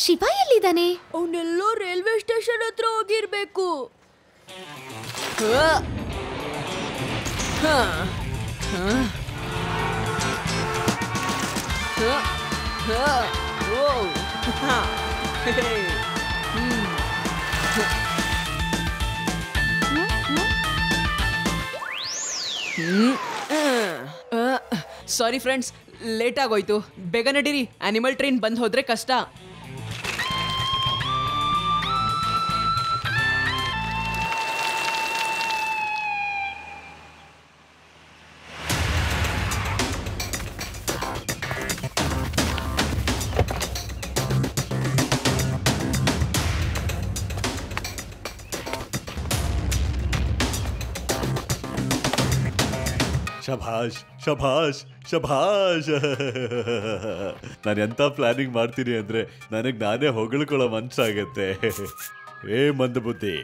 ಶಿವ ಎಲ್ಲಿದ್ದಾನೆ? ಅವನೆಲ್ಲೋ railway station ಹತ್ರ ಹೋಗಿರ್ಬೇಕು. Sorry friends, late ಆಗೋಯ್ತು. ಬೇಗ ನಡೀರಿ, ಆನಿಮಲ್ ಟ್ರೈನ್ ಬಂದ್ ಹೋದ್ರೆ ಕಷ್ಟ. ಶಭಾಷ್ ಶಭಾಷ್ ಶಭಾಷ್. ನಾನು ಎಂತ ಪ್ಲಾನಿಂಗ್ ಮಾಡ್ತೀನಿ ಅಂದ್ರೆ ನನಗೆ ನಾನೇ ಹೊಗಳ್ಕೊಳ್ಳೋ ಮನ್ಸಾಗತ್ತೆ. ಏ ಮಂದ ಬುದ್ಧಿ,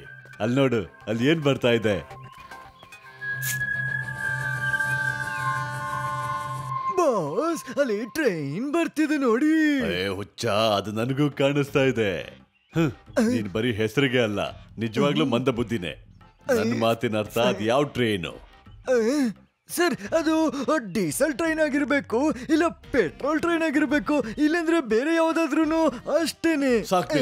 ಅಲ್ಲಿ ನೋಡು, ಅಲ್ಲಿ ಏನ್ ಬರ್ತಾ ಇದೆ? ಬಾಸ್, ಅಲ್ಲಿ ಟ್ರೈನ್ ಬರ್ತಿದೆ ನೋಡಿ. ಏ ಹುಚ್ಚ, ಅದು ನನಗೂ ಕಾಣಿಸ್ತಾ ಇದೆ. ನೀನ್ ಬರೀ ಹೆಸರಿಗೆ ಅಲ್ಲ, ನಿಜವಾಗ್ಲೂ ಮಂದ ಬುದ್ಧಿನೇ. ನನ್ನ ಮಾತಿನ ಅರ್ಥ ಅದು ಯಾವ ಟ್ರೈನು? ಸರ್, ಅದು ಡೀಸೆಲ್ ಟ್ರೈನ್ ಆಗಿರ್ಬೇಕು, ಇಲ್ಲ ಪೆಟ್ರೋಲ್ ಟ್ರೈನ್ ಆಗಿರ್ಬೇಕು, ಇಲ್ಲಂದ್ರೆ ಬೇರೆ ಯಾವ್ದಾದ್ರು ಅಷ್ಟೇನೆ. ಸಾಕು,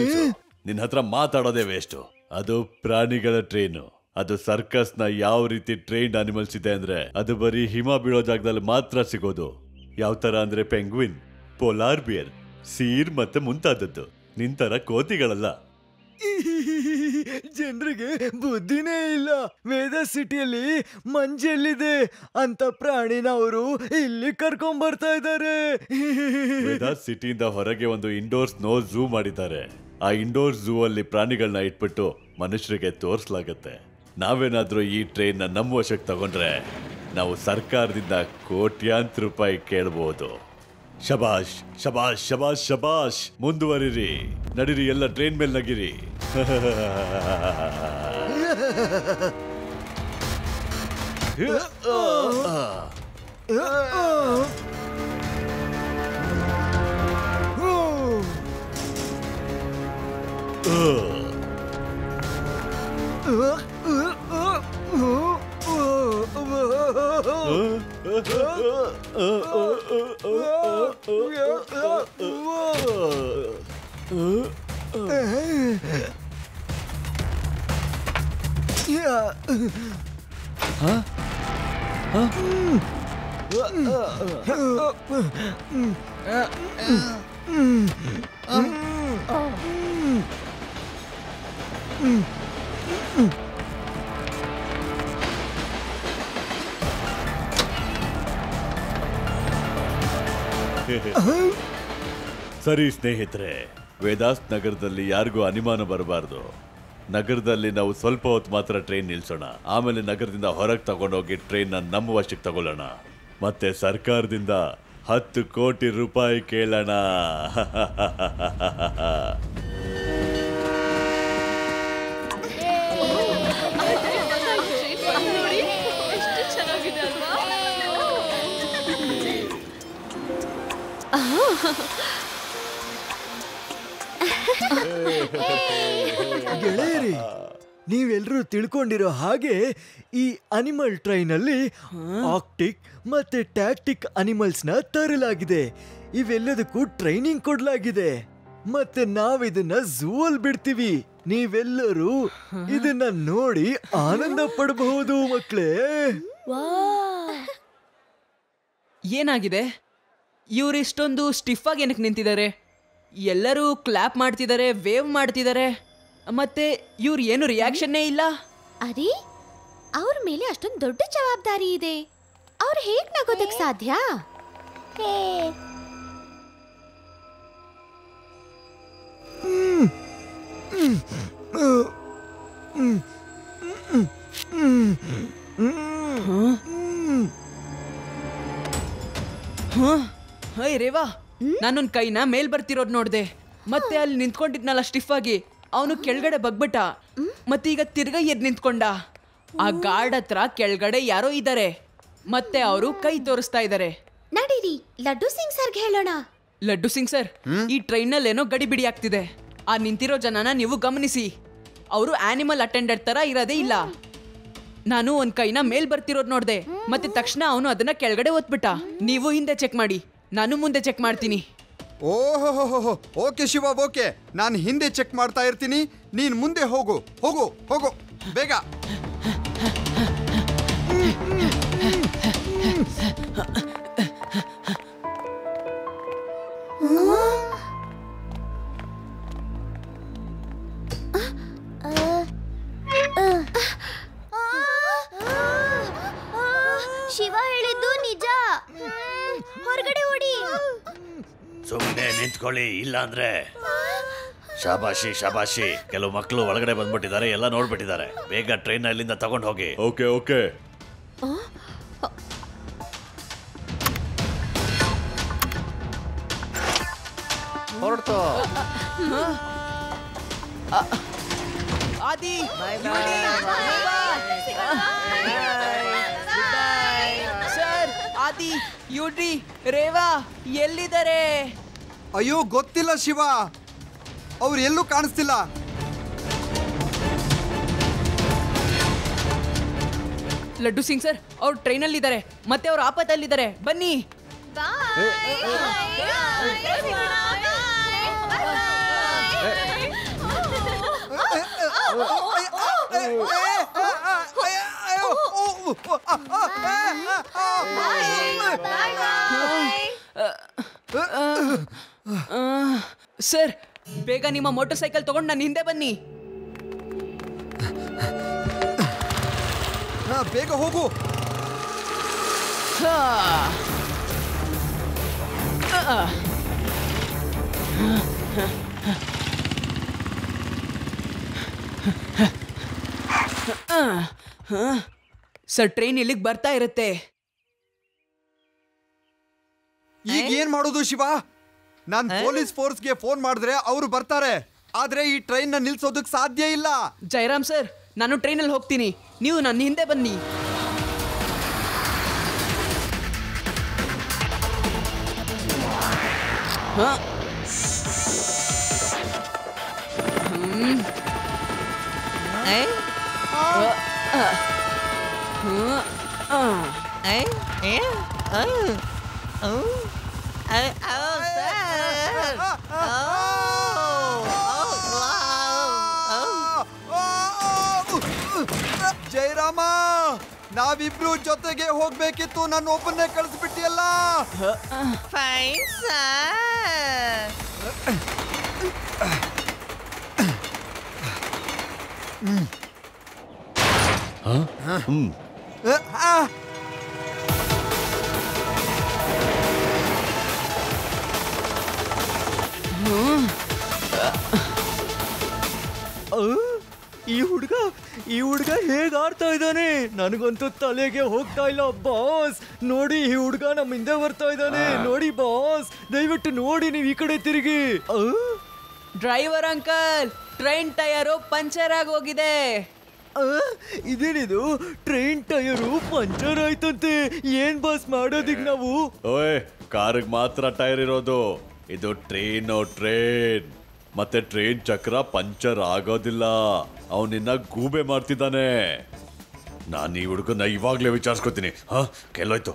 ನಿನ್ನ ಹತ್ರ ಮಾತಾಡೋದೇ ವೇಸ್ಟು. ಅದು ಪ್ರಾಣಿಗಳ ಟ್ರೈನು. ಅದು ಸರ್ಕಸ್ ನ ಯಾವ ರೀತಿ ಟ್ರೈನ್ಡ್ ಅನಿಮಲ್ಸ್ ಇದೆ ಅಂದ್ರೆ ಅದು ಬರೀ ಹಿಮ ಬೀಳೋ ಜಾಗದಲ್ಲಿ ಮಾತ್ರ ಸಿಗೋದು. ಯಾವ ತರ ಅಂದ್ರೆ ಪೆಂಗ್ವಿನ್, ಪೋಲಾರ್ ಬಿಯರ್, ಸೀರ್ ಮತ್ತೆ ಮುಂತಾದದ್ದು. ನಿಂತರ ಕೋತಿಗಳಲ್ಲ. ಜನರಿಗೆ ಬುದ್ಧಿನೇ ಇಲ್ಲ. ವೇದ ಸಿಟಿಯಲ್ಲಿ ಮಂಜೆಲ್ಲಿದೆ ಅಂತ ಪ್ರಾಣಿನ ಅವರು ಇಲ್ಲಿ ಕರ್ಕೊಂಡ್ ಬರ್ತಾ ಇದ್ದಾರೆ. ವೇದ ಸಿಟಿಯಿಂದ ಹೊರಗೆ ಒಂದು ಇಂಡೋರ್ ಸ್ನೋ ಝೂ ಮಾಡಿದ್ದಾರೆ. ಆ ಇಂಡೋರ್ ಝೂ ಅಲ್ಲಿ ಪ್ರಾಣಿಗಳನ್ನ ಇಟ್ಬಿಟ್ಟು ಮನುಷ್ಯರಿಗೆ ತೋರಿಸಲಾಗತ್ತೆ. ನಾವೇನಾದ್ರೂ ಈ ಟ್ರೈನ್ ನಮ್ಮ ವಶಕ್ಕೆ ತಗೊಂಡ್ರೆ ನಾವು ಸರ್ಕಾರದಿಂದ ಕೋಟ್ಯಾಂತರ ರೂಪಾಯಿ ಕೇಳಬಹುದು. ಶಬಾಷ್ ಶಬಾಷ್ ಶಬಾಷ್ ಶಬಾಷ್. ಮುಂದುವರಿರಿ, ನಡೀರಿ, ಎಲ್ಲ ಟ್ರೈನ್ ಮೇಲೆ ನಗಿರಿ. ಸರಿ ಸ್ನೇಹಿತರೆ, ವೇದಾಸ್ ನಗರದಲ್ಲಿ ಯಾರಿಗೂ ಅನುಮಾನ ಬರಬಾರ್ದು. ನಗರದಲ್ಲಿ ನಾವು ಸ್ವಲ್ಪ ಹೊತ್ತು ಮಾತ್ರ ಟ್ರೈನ್ ನಿಲ್ಸೋಣ. ಆಮೇಲೆ ನಗರದಿಂದ ಹೊರಗೆ ತಗೊಂಡೋಗಿ ಟ್ರೈನ್ ನಮ್ಮ ವಶಕ್ಕೆ ತಗೊಳ್ಳೋಣ. ಮತ್ತೆ ಸರ್ಕಾರದಿಂದ 10 ಕೋಟಿ ರೂಪಾಯಿ ಕೇಳೋಣ. ಗೆಳೆಯರಿ, ನೀವೆಲ್ಲರೂ ತಿಳ್ಕೊಂಡಿರೋ ಹಾಗೆ ಈ ಅನಿಮಲ್ ಟ್ರೈನ್ ಅಲ್ಲಿ ಆಕ್ಟಿಕ್ ಮತ್ತೆ ಟ್ಯಾಕ್ಟಿಕ್ ಅನಿಮಲ್ಸ್ ನ ತರಲಾಗಿದೆ. ಇವೆಲ್ಲದಕ್ಕೂ ಟ್ರೈನಿಂಗ್ ಕೊಡ್ಲಾಗಿದೆ. ಮತ್ತೆ ನಾವಿದನ್ನ ಝೂ ಅಲ್ಲಿ ಬಿಡ್ತೀವಿ. ನೀವೆಲ್ಲರೂ ಇದನ್ನ ನೋಡಿ ಆನಂದ ಪಡಬಹುದು ಮಕ್ಕಳೇ. ಏನಾಗಿದೆ? ಇವ್ರು ಇಷ್ಟೊಂದು ಸ್ಟಿಫ್ ಆಗಿ ಏನಕ್ಕೆ ನಿಂತಿದ್ದಾರೆ? ಎಲ್ಲರೂ ಕ್ಲಾಪ್ ಮಾಡ್ತಿದ್ದಾರೆ, ವೇವ್ ಮಾಡ್ತಿದ್ದಾರೆ, ಮತ್ತೆ ಇವ್ರು ಏನು ರಿಯಾಕ್ಷನ್ನೇ ಇಲ್ಲ. ಅರೆ, ಅವ್ರ ಮೇಲೆ ಅಷ್ಟೊಂದು ದೊಡ್ಡ ಜವಾಬ್ದಾರಿ ಇದೆ. ಅವ್ರು ಹೇಗ್ ನಗೋದಕ್ ಸಾಧ್ಯ? ಹೇ ರೇವಾ, ನಾನೊಂದ್ ಕೈನ ಮೇಲ್ ಬರ್ತಿರೋದ್ ನೋಡ್ದೆ. ಮತ್ತೆ ಅಲ್ಲಿ ನಿಂತ್ಕೊಂಡಿದ್ನಲ್ಲ ಸ್ಟಿಫ್ ಆಗಿ, ಅವನು ಕೆಳಗಡೆ ಬಗ್ಬಿಟ್ಟ. ಮತ್ತೆ ಈಗ ತಿರ್ಗಾ ಎದ್ ನಿಂತ್ಕೊಂಡ. ಆ ಗಾರ್ಡ್ ಹತ್ರ ಕೆಳಗಡೆ ಯಾರೋ ಇದ್ದಾರೆ, ಮತ್ತೆ ಅವರು ಕೈ ತೋರಿಸ್ತಾ ಇದ್ದಾರೆ. ನಡೀರಿ, ಲಡ್ಡು ಸಿಂಗ್ ಸರ್ಗೆ ಹೇಳೋಣ. ಲಡ್ಡು ಸಿಂಗ್ ಸರ್, ಈ ಟ್ರೈನಲ್ಲಿ ಏನೋ ಗಡಿಬಿಡಿ ಆಗ್ತಿದೆ. ಆ ನಿಂತಿರೋ ಜನನ ನೀವು ಗಮನಿಸಿ. ಅವರು ಆನಿಮಲ್ ಅಟೆಂಡೆಂಟ್ ತರ ಇರೋದೇ ಇಲ್ಲ. ನಾನು ಒಂದ್ ಕೈನ ಮೇಲ್ ಬರ್ತಿರೋದ್ ನೋಡ್ದೆ, ಮತ್ತೆ ತಕ್ಷಣ ಅವನು ಅದನ್ನ ಕೆಳಗಡೆ ಒತ್ಬಿಟ್ಟ. ನೀವು ಹಿಂದೆ ಚೆಕ್ ಮಾಡಿ, ನಾನು ಮುಂದೆ ಚೆಕ್ ಮಾಡ್ತೀನಿ. ಓಹೋ ಓಕೆ ಶಿವ, ಓಕೆ. ನಾನು ಹಿಂದೆ ಚೆಕ್ ಮಾಡ್ತಾ ಇರ್ತೀನಿ, ನೀನ್ ಮುಂದೆ ಹೋಗು ಹೋಗು ಹೋಗು ಬೇಗ. ಶಿವ ಹೇಳಿದ್ದು ನಿಜ. ಹೊರಗಡೆ ಓಡಿ. ಸುಮ್ಮನೆ ನಿಂತ್ಕೊಳ್ಳಿ, ಇಲ್ಲ ಅಂದ್ರೆ ಶಾಬಾಷಿ ಶಾಬಾಷಿ. ಕೆಲವು ಮಕ್ಕಳು ಒಳಗಡೆ ಬಂದ್ಬಿಟ್ಟಿದ್ದಾರೆ, ಎಲ್ಲ ನೋಡ್ಬಿಟ್ಟಿದ್ದಾರೆ. ಬೇಗ ಟ್ರೈನ್ ಅಲ್ಲಿಂದ ತಗೊಂಡು ಹೋಗಿ. Okay okay. ಹೊರಡ್ತು. ಆದಿ, ಸರ್, ಆದಿ, ಯುಡ್ರಿ, ರೇವಾ ಎಲ್ಲಿದ್ದಾರೆ? ಅಯ್ಯೋ ಗೊತ್ತಿಲ್ಲ ಶಿವ, ಅವ್ರು ಎಲ್ಲೂ ಕಾಣಿಸ್ತಿಲ್ಲ. ಲಡ್ಡು ಸಿಂಗ್ ಸರ್, ಅವ್ರು ಟ್ರೈನಲ್ಲಿದ್ದಾರೆ, ಮತ್ತೆ ಅವ್ರು ಆಪತ್ತಲ್ಲಿದ್ದಾರೆ. ಬನ್ನಿ. ಸರ್, ಬೇಗ ನಿಮ್ಮ ಮೋಟರ್ ಸೈಕಲ್ ತಗೊಂಡು ನನ್ನ ಹಿಂದೆ ಬನ್ನಿ. ಬೇಗ ಹೋಗು. ಸರ್, ಟ್ರೈನ್ ಇಲ್ಲಿಗೆ ಬರ್ತಾ ಇರುತ್ತೆ. ಈಗ ಏನ್ ಮಾಡೋದು ಶಿವ? ನಾನ್ ಪೊಲೀಸ್ ಫೋರ್ಸ್ಗೆ ಫೋನ್ ಮಾಡಿದ್ರೆ ಅವರು ಬರ್ತಾರೆ, ಆದ್ರೆ ಈ ಟ್ರೈನ್ ನ ನಿಲ್ಸೋದಕ್ ಸಾಧ್ಯ ಇಲ್ಲ. ಜಯರಾಮ್ ಸರ್, ನಾನು ಟ್ರೈನಲ್ಲಿ ಹೋಗ್ತೀನಿ, ನೀವು ನನ್ನ ಹಿಂದೆ ಬನ್ನಿ. ಜಯರಾಮ, ನಾವಿಬ್ರು ಜೊತೆಗೆ ಹೋಗ್ಬೇಕಿತ್ತು, ನನ್ನ ಒಬ್ಬನ್ನೇ ಕಳಿಸ್ಬಿಟ್ಟಿಯಲ್ಲ. ಈ ಹುಡುಗ ಹೇಗ್ ಆಡ್ತಾ ಇದ್ದಾನೆ? ನನಗಂತೂ ತಲೆಗೆ ಹೋಗ್ತಾ ಇಲ್ಲ ಬಾಸ್. ನೋಡಿ, ಈ ಹುಡುಗ ನಮ್ಮ ಹಿಂದೆ ಬರ್ತಾ ಇದ್ದಾನೆ. ನೋಡಿ ಬಾಸ್, ದಯವಿಟ್ಟು ನೋಡಿ, ನೀವು ಈ ಕಡೆ ತಿರುಗಿ. Driver uncle, train tyre puncture ಆಗಿ ಹೋಗಿದೆ. ಇದೇನಿದು? ಟ್ರೈನ್ ಟಯರು ಪಂಚರ್ ಆಯ್ತಂತೆ. ಏನ್ ಬಾಸ್ ಮಾಡೋದಿಗ್ ನಾವು? ಓಯ್, ಕಾರಿಗೆ ಮಾತ್ರ ಟೈರ್ ಇರೋದು. ಇದು ಟ್ರೈನ್ ಮತ್ತೆ ಟ್ರೈನ್ ಚಕ್ರ ಪಂಚರ್ ಆಗೋದಿಲ್ಲ. ಅವನಿನ್ನ ಗೂಬೆ ಮಾಡ್ತಿದ್ದಾನೆ. ನಾನು ಈ ಹುಡುಗನ ಇವಾಗ್ಲೇ ವಿಚಾರಿಸ್ಕೊತೀನಿ. ಕೆಲೋಯ್ತು.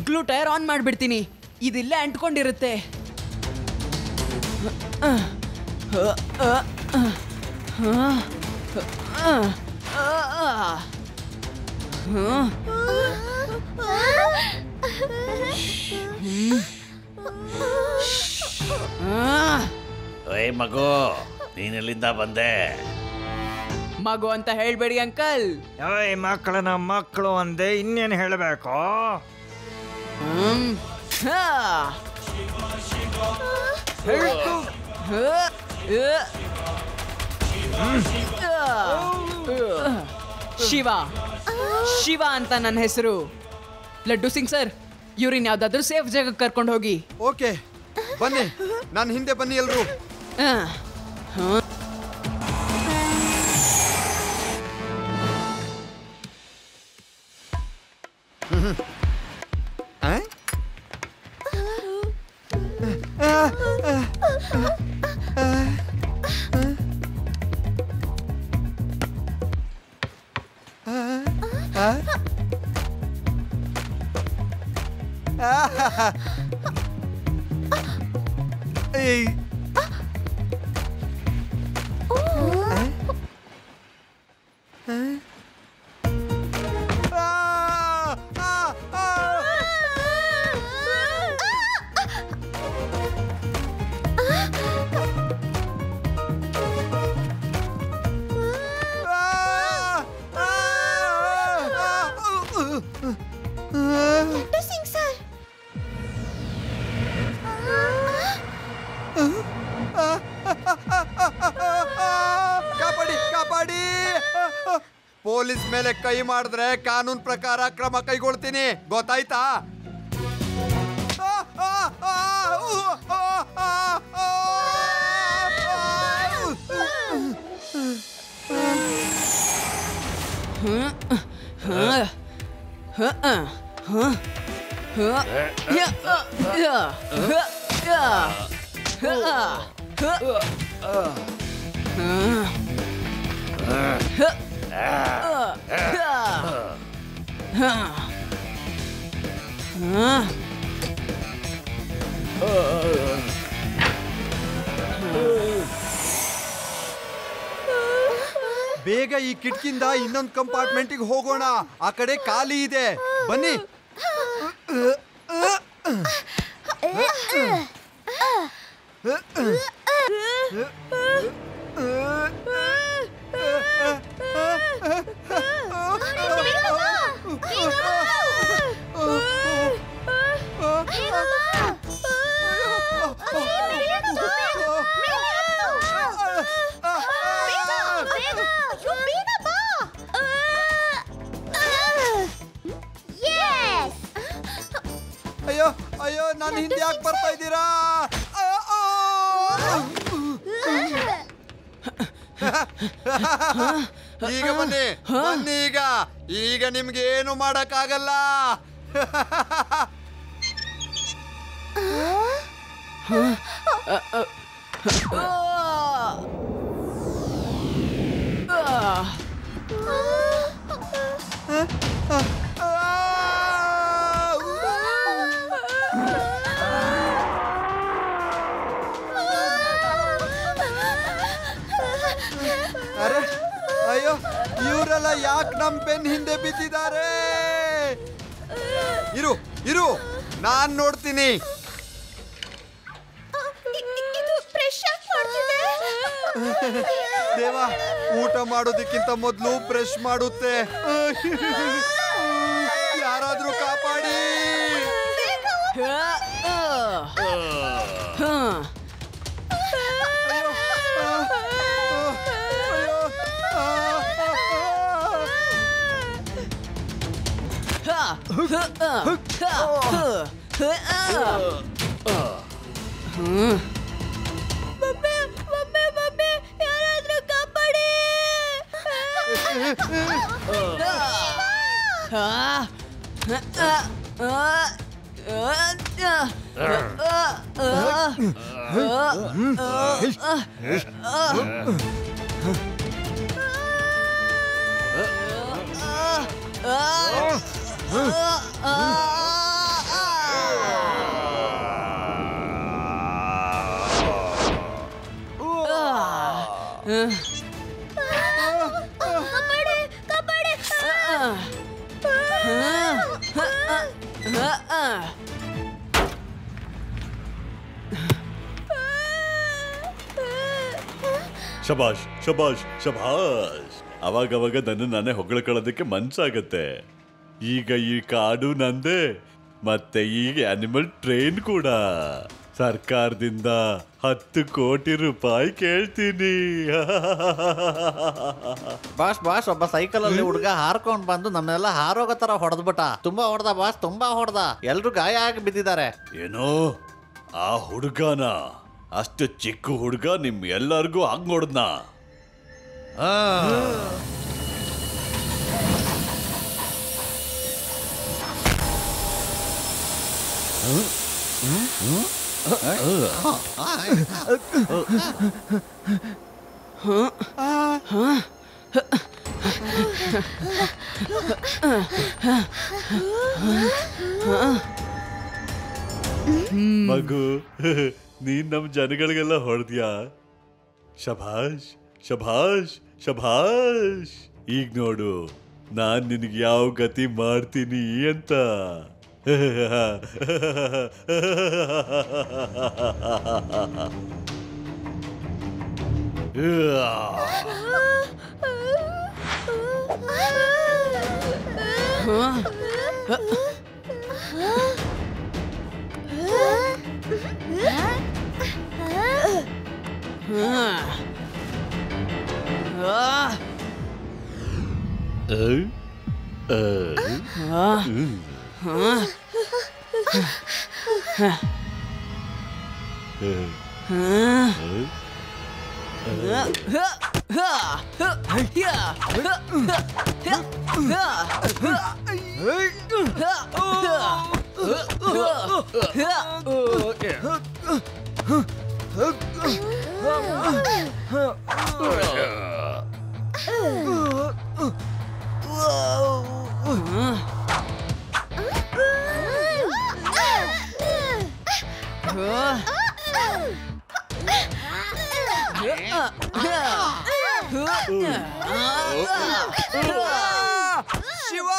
ಗ್ಲೂ ಟೈರ್ ಆನ್ ಮಾಡ್ಬಿಡ್ತೀನಿ, ಇದಿಲ್ಲೇ ಅಂಟ್ಕೊಂಡಿರುತ್ತೆ. ಓಯ್ ಮಗು, ನೀನೆಲ್ಲಿಂದ ಬಂದೆ? ಮಗು ಅಂತ ಹೇಳ್ಬೇಡಿ ಅಂಕಲ್. ಮಕ್ಕಳನ್ನ ಮಕ್ಕಳು ಅಂದೆ, ಇನ್ನೇನು ಹೇಳಬೇಕು? ಶಿವ ಶಿವ ಅಂತ ನನ್ನ ಹೆಸರು. ಲಡ್ಡು ಸಿಂಗ್ ಸರ್, ಇವ್ರಿನ್ ಯಾವ್ದಾದ್ರು ಸೇಫ್ ಜಾಗಕ್ಕೆ ಕರ್ಕೊಂಡು ಹೋಗಿ. ಓಕೆ. ಬನ್ನಿ ನಾನು ಹಿಂದೆ ಬನ್ನಿ ಎಲ್ರು. ಕಾಪಾಡಿ ಕಾಪಾಡಿ. ಪೊಲೀಸ್ ಮೇಲೆ ಕೈ ಮಾಡಿದ್ರೆ ಕಾನೂನು ಪ್ರಕಾರ ಕ್ರಮ ಕೈಗೊಳ್ತೀನಿ, ಗೊತ್ತಾಯ್ತಾ? ಬೇಗ ಈ ಕಿಟಕಿಯಿಂದ ಇನ್ನೊಂದು ಕಂಪಾರ್ಟ್ಮೆಂಟಿಗೆ ಹೋಗೋಣ, ಆ ಕಡೆ ಖಾಲಿ ಇದೆ, ಬನ್ನಿ. ಅಯ್ಯೋ ಅಯ್ಯೋ, ನಾನು ಹಿಂದೆ ಯಾಕೆ ಬರ್ತಾ ಇದ್ದೀರಾ? ಈಗ ಬನ್ನಿ ಬನ್ನಿ, ಈಗ ಈಗ ನಿಮ್ಗೆ ಏನು ಮಾಡಕ್ಕಾಗಲ್ಲ. ಅರೆ ಅಯ್ಯೋ, ಇವರೆಲ್ಲ ಯಾಕೆ ನಮ್ ಬೆನ್ ಹಿಂದೆ ಬಿದ್ದಿದ್ದಾರೆ? ಇರು ಇರು, ನಾನ್ ನೋಡ್ತೀನಿ. ದೇವ, ಊಟ ಮಾಡೋದಕ್ಕಿಂತ ಮೊದಲು ಬ್ರಷ್ ಮಾಡುತ್ತೆ. ಯಾರಾದ್ರೂ ಕಾಪಾಡಿ. ಯಾರಾದ್ರೂ ಕಾಪಾಡಿ. ಶಬಾಷ್ ಶಬಾಷ್ ಶಬಾಷ್. ಅವಾಗವಾಗ ನನ್ನ ನಾನೇ ಹೊಗಳ್ಕೊಳ್ಳೋದಕ್ಕೆ ಮನ್ಸಾಗತ್ತೆ. ಈಗ ಈ ಕಾಡು ನಂದೇ, ಮತ್ತೆ ಈಗ ಆನಿಮಲ್ ಟ್ರೈನ್ ಕೂಡ. ಸರ್ಕಾರದಿಂದ 10 ಕೋಟಿ ರೂಪಾಯಿ ಕೇಳ್ತೀನಿ. ಬಾಸ್ ಬಾಸ್, ಒಬ್ಬ ಸೈಕಲ್ ಅಲ್ಲಿ ಹುಡುಗ ಹಾರ್ಕೊಂಡ್ ಬಂದು ನಮ್ನೆಲ್ಲ ಹಾರೋಗೋ ತರ ಹೊಡೆದ್ಬಿಟ್ಟ. ತುಂಬಾ ಹೊಡೆದ ಬಾಸ್, ತುಂಬಾ ಹೊಡೆದ. ಎಲ್ರು ಗಾಯ ಆಗಿ ಬಿದ್ದಿದ್ದಾರೆ. ಏನೋ ಆ ಹುಡುಗನ ಅಷ್ಟು ಚಿಕ್ಕ ಹುಡುಗ ನಿಮ್ ಎಲ್ಲರಿಗೂ ಹಂಗ್ ನೋಡ್ದ. ಮಗು, ನೀನ್ ನಮ್ ಜನಗಳಿಗೆಲ್ಲ ಹೊಡೆದ್ಯಾ. ಶಭಾಷ್ ಶಭಾಷ್ ಶಭಾಷ್. ಈಗ ನೋಡು ನಾನ್ ನಿನಗೆ ಯಾವ ಗತಿ ಮಾಡ್ತೀನಿ ಅಂತ. ಶಿವ,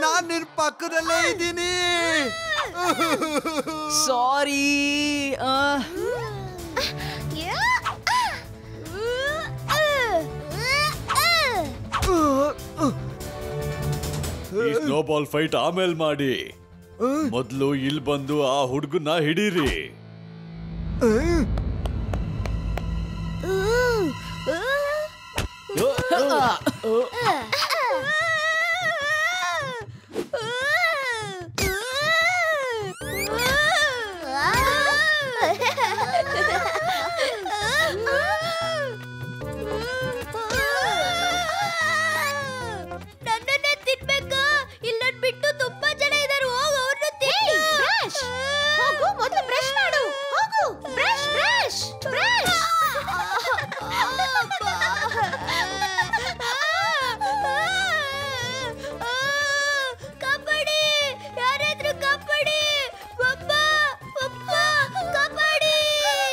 ನಾನ್ ನಿನ್ ಪಕ್ಕದಲ್ಲೇ ಇದ್ದೀನಿ. ಸಾರಿ. ಈ ಸ್ನೋಬಾಲ್ ಫೈಟ್ ಆಮೇಲೆ ಮಾಡಿ, ಮೊದ್ಲು ಇಲ್ಲಿ ಬಂದು ಆ ಹುಡುಗನ್ನ ಹಿಡೀರಿ. ನನ್ನನ್ನೇ ತಿನ್ಬೇಕಾ? ಇಲ್ಲ ಬಿಟ್ಟು ತುಂಬಾ ಜನ ಇದಾರೆ. ಹೋಗು, ಅವ್ರನ್ನ ತಿನ್ನು. ಹೋಗು, ಮೊದಲು ಬ್ರಷ್ ಮಾಡು. ಹೋಗು, ಬ್ರಷ್ ಬ್ರಷ್ ಬ್ರಷ್. ಕಾಪಾಡಿ, ಯಾರಾದ್ರೂ ಕಾಪಾಡಿ. ಪಪ್ಪ, ಪಪ್ಪ, ಕಾಪಾಡಿ.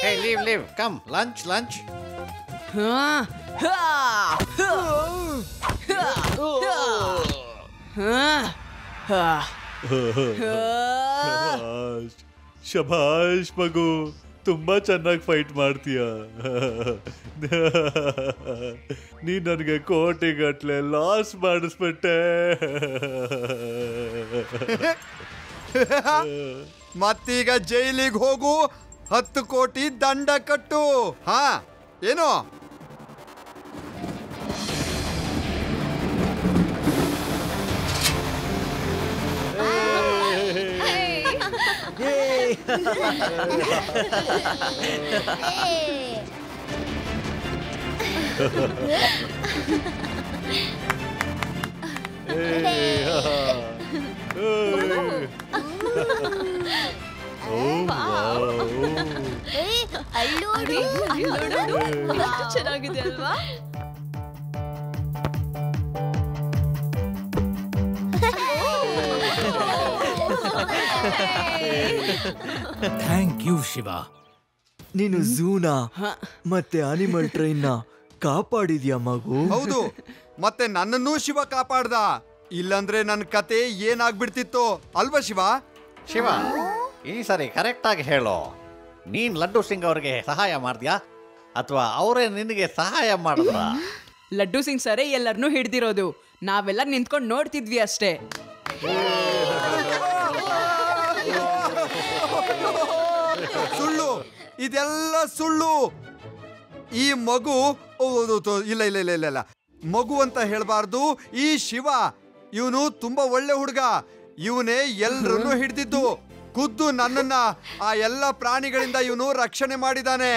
Hey, leave. Come, lunch. ಶಭಾಷ್ ಮಗು, ತುಂಬಾ ಚೆನ್ನಾಗಿ ಫೈಟ್ ಮಾಡ್ತೀಯ. ನೀ ನನಗೆ ಕೋಟಿಗಟ್ಲೆ ಲಾಸ್ ಮಾಡಿಸ್ಬಿಟ್ಟೆ. ಮತ್ತೀಗ ಜೈಲಿಗೆ ಹೋಗು, 10 ಕೋಟಿ ದಂಡ ಕಟ್ಟು. ಹಾ, ಏನು? ಚೆನ್ನಾಗಿದೆ ಅಲ್ವಾ? Thank you Shiva. ನೀನು ಝೂನ ಮತ್ತೆ ಅನಿಮಲ್ ಟ್ರೈನ್ ನ ಕಾಪಾಡಿದ್ಯಾ ಮಗು? ಹೌದು, ಮತ್ತೆ ನನ್ನನ್ನೂ ಶಿವ ಕಾಪಾಡ್ದ. ಇಲ್ಲಂದ್ರೆ ನನ್ನ ಕತೆ ಏನಾಗ್ಬಿಡ್ತಿತ್ತು ಅಲ್ವಾ ಶಿವ? ಶಿವ, ಈ ಸರಿ ಕರೆಕ್ಟಾಗಿ ಹೇಳು, ನೀನ್ ಲಡ್ಡು ಸಿಂಗ್ ಅವ್ರಿಗೆ ಸಹಾಯ ಮಾಡ್ದ್ಯಾ ಅಥವಾ ಅವರೇ ನಿನಗೆ ಸಹಾಯ ಮಾಡಿದ್ರ? ಲಡ್ಡು ಸಿಂಗ್ ಸರೇ ಎಲ್ಲರನ್ನೂ ಹಿಡ್ದಿರೋದು, ನಾವೆಲ್ಲ ನಿಂತ್ಕೊಂಡು ನೋಡ್ತಿದ್ವಿ ಅಷ್ಟೇ. ಸುಳ್ಳು, ಇದೆಲ್ಲ ಸುಳ್ಳು. ಈ ಮಗು ಇಲ್ಲ, ಮಗು ಅಂತ ಹೇಳ್ಬಾರ್ದು. ಈ ಶಿವ ಇವನು ತುಂಬಾ ಒಳ್ಳೆ ಹುಡುಗ. ಇವನೇ ಎಲ್ರನ್ನೂ ಹಿಡ್ದಿದ್ದು. ಖುದ್ದು ನನ್ನನ್ನ ಆ ಎಲ್ಲ ಪ್ರಾಣಿಗಳಿಂದ ಇವನು ರಕ್ಷಣೆ ಮಾಡಿದಾನೆ.